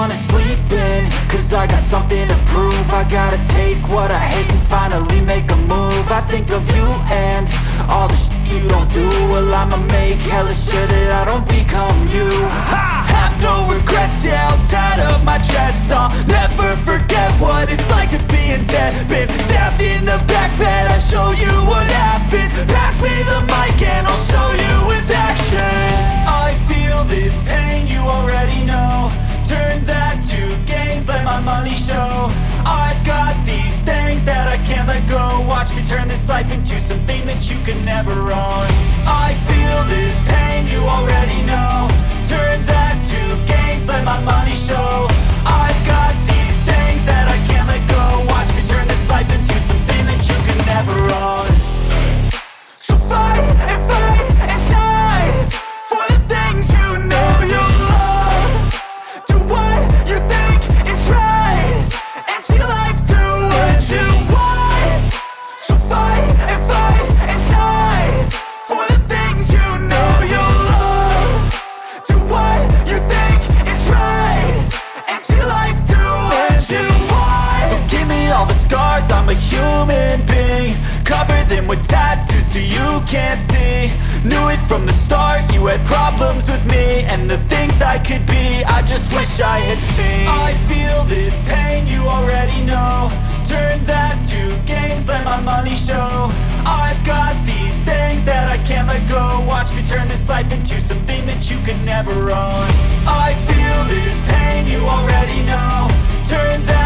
wanna sleep in, cause I got something to prove. I gotta take what I hate and finally make a move. I think of you and all the shit you don't do. Well, I'ma make hella sure that I don't become you. I have no regrets, yeah, I'll tie up my chest. I'll never forget what it's like to be in debt. Been stabbed in the back bed, I'll show you what happens. Pass me the mic and I'll show you with action. I feel this pain, you already know. Turn that to gains, let my money show. I've got these things that I can't let go. Watch me turn this life into something that you can never own. I feel this pain, you already know. Turn that to gains, let my money show. I've got these things that I can't let go. Watch me turn this life into something that you can never own. So fight and die for the things you know you love. Do what you think is right and see life do what you want. So fight and die for the things you know you love. Do what you think is right and see life do what you want. So give me all the scars, I'm a human being. Cover them with tattoos so you can't see. Knew it from the start, you had problems with me and the things I could be, I just wish I had seen. I feel this pain, you already know. Turn that to gains, let my money show. I've got these things that I can't let go. Watch me turn this life into something that you can never own. I feel this pain, you already know. Turn that